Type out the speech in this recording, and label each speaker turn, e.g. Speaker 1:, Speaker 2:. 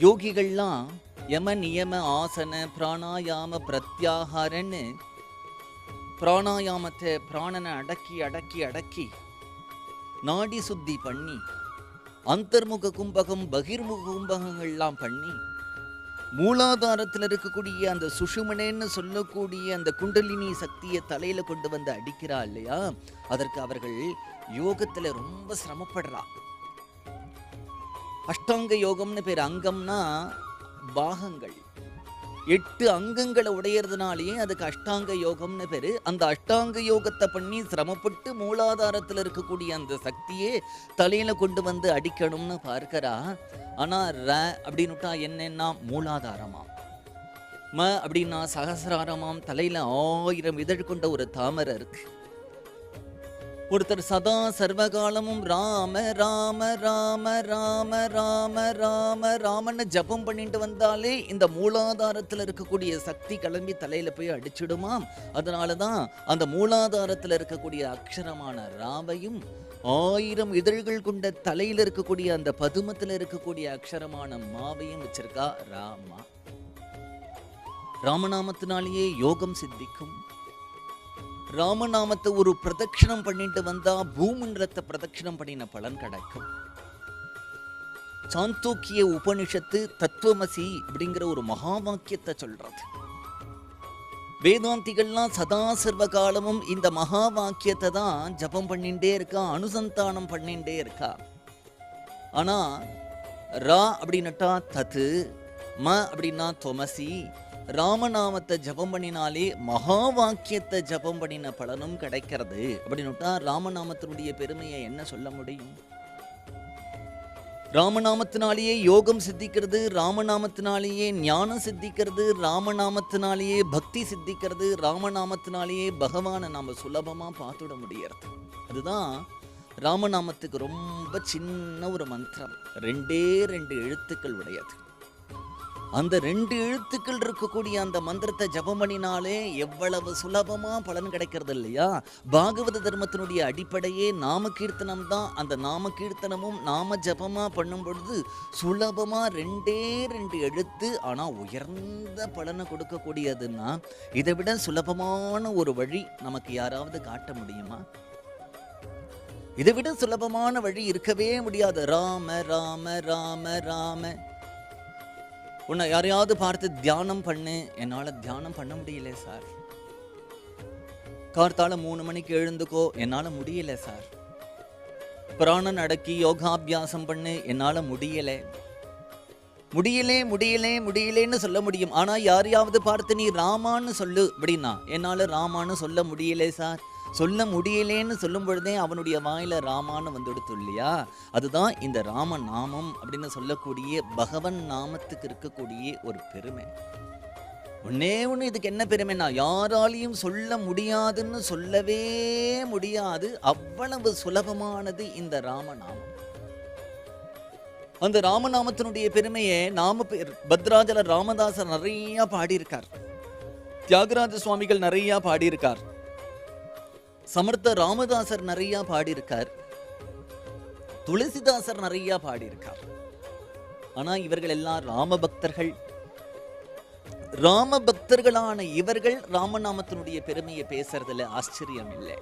Speaker 1: யோகிகள்லாம் யம நியம ஆசன பிராணாயாம பிரத்யாகாரன்னு பிராணாயாமத்தை பிராணனை அடக்கி அடக்கி அடக்கி நாடி சுத்தி பண்ணி அந்தர்முக கும்பகம் பகிர்முக கும்பகங்கள்லாம் பண்ணி மூலாதாரத்தில் இருக்கக்கூடிய அந்த சுஷுமனேன்னு சொல்லக்கூடிய அந்த குண்டலினி சக்தியை தலையில கொண்டு வந்து அடிக்கிறா இல்லையா, அதற்கு அவர்கள் யோகத்துல ரொம்ப சிரமப்படுறா. அஷ்டாங்க யோகம்னு பேர். அங்கம்னா பாகங்கள், 8 அங்கங்களை உடையறதுனாலேயே அதுக்கு அஷ்டாங்க யோகம்னு பேரு. அந்த அஷ்டாங்க யோகத்தை பண்ணி சிரமப்பட்டு மூலாதாரத்தில் இருக்கக்கூடிய அந்த சக்தியே தலையில கொண்டு வந்து அடிக்கணும்னு பார்க்கிறா. ஆனா ர அப்படின்னுட்டா என்னன்னா மூலாதாரமாம், ம அப்படின்னா சகசிராரமாம், தலையில 1000 இதழ் கொண்ட ஒரு தாமரை இருக்கு. ஒருத்தர் சதா சர்வகாலமும் ராம ராம ராம ராம ராம ராம ராமன்னு ஜபம் பண்ணிட்டு வந்தாலே இந்த மூலாதாரத்தில் இருக்கக்கூடிய சக்தி கிளம்பி தலையில போய் அடிச்சிடுமாம். அதனாலதான் அந்த மூலாதாரத்தில் இருக்கக்கூடிய அக்ஷரமான ராவையும் 1000 இதழ்கள் கொண்ட தலையில இருக்கக்கூடிய அந்த பதுமத்தில் இருக்கக்கூடிய அக்ஷரமான மாவையும் வச்சிருக்கா ராமா. ராமநாமத்தினாலேயே யோகம் சித்திக்கும். ராமநாமத்தை ஒரு பிரதட்சணம் பண்ணிட்டு வந்தா பூமண்டலத்தை பிரதட்சணம் பண்ணின பலன் கிடைக்கும். சாந்தோக்கிய உபனிஷத்து தத்துவமசி அப்படிங்கிற ஒரு மகா வாக்கியத்தை சொல்றது. வேதாந்திகள்லாம் சதா சர்வ காலமும் இந்த மகா வாக்கியத்தை தான் ஜபம் பண்ணிட்டே இருக்கா, அனுசந்தானம் பண்ணிட்டே இருக்கா. ஆனா ரா அப்படின்னுட்டா தத்து, ம அப்படின்னா தொமசி. ராமநாமத்தை ஜபம் பண்ணினாலே மகா வாக்கியத்தை ஜபம் பண்ணின பலனும் கிடைக்கிறது. அப்படின்னுட்டா ராமநாமத்தினுடைய பெருமையை என்ன சொல்ல முடியும்? ராமநாமத்தினாலேயே யோகம் சித்திக்கிறது, ராமநாமத்தினாலேயே ஞானம் சித்திக்கிறது, ராமநாமத்தினாலேயே பக்தி சித்திக்கிறது, ராமநாமத்தினாலேயே பகவானை நாம சுலபமா பார்த்துட முடியறது. அதுதான் ராமநாமத்துக்கு ரொம்ப சின்ன ஒரு மந்திரம், 2 எழுத்துக்கள் உடையது. அந்த 2 எழுத்துக்கள் இருக்கக்கூடிய அந்த மந்திரத்தை ஜபம் பண்ணினாலே எவ்வளவு சுலபமா பலன் கிடைக்கிறது இல்லையா? பாகவத தர்மத்தினுடைய அடிப்படையே நாம கீர்த்தனம் தான். அந்த நாம கீர்த்தனமும் நாம ஜபமா பண்ணும் பொழுது சுலபமா 2 எழுத்து, ஆனா உயர்ந்த பலனை கொடுக்கக்கூடியதுன்னா இதை விட சுலபமான ஒரு வழி நமக்கு யாராவது காட்ட முடியுமா? இதை விட சுலபமான வழி இருக்கவே முடியாது. ராம ராம ராம ராம. உன்னை யாரையாவது பார்த்து தியானம் பண்ணு, என்னால தியானம் பண்ண முடியல சார். கார்த்தால 3 மணிக்கு எழுந்துக்கோ, என்னால முடியல சார். பிராணன் அடக்கி யோகாபியாசம் பண்ணு, என்னால முடியல முடியலேன்னு சொல்ல முடியும். ஆனா யாரையாவது பார்த்து நீ ராமான்னு சொல்லு அப்படின்னா, என்னால ராமான்னு சொல்ல முடியல சார். சொல்ல முடியலேன்னு சொல்லும் பொழுதே அவனுடைய வாயில ராமான்னு வந்துடுத்து இல்லையா? அதுதான் இந்த ராம நாமம் அப்படின்னு சொல்லக்கூடிய பகவன் நாமத்துக்கு இருக்கக்கூடிய ஒரு பெருமை. ஒண்ணு இதுக்கு என்ன பெருமைன்னா, யாராலையும் சொல்ல முடியாதுன்னு சொல்லவே முடியாது, அவ்வளவு சுலபமானது இந்த ராமநாமம். அந்த ராமநாமத்தினுடைய பெருமையை பத்ராஜல ராமதாசர் நிறைய பாடியிருக்கார், தியாகராஜ சுவாமிகள் நிறைய பாடியிருக்கார், சமர்த்த ராமதாசர் நிறைய பாடியிருக்கார், துளசிதாசர் நிறைய பாடியிருக்கார். ஆனா இவர்கள் எல்லாம் ராம பக்தர்கள். ராம பக்தர்களான இவர்கள் ராமநாமத்தினுடைய பெருமையை பேசுறதுல ஆச்சரியம் இல்லை.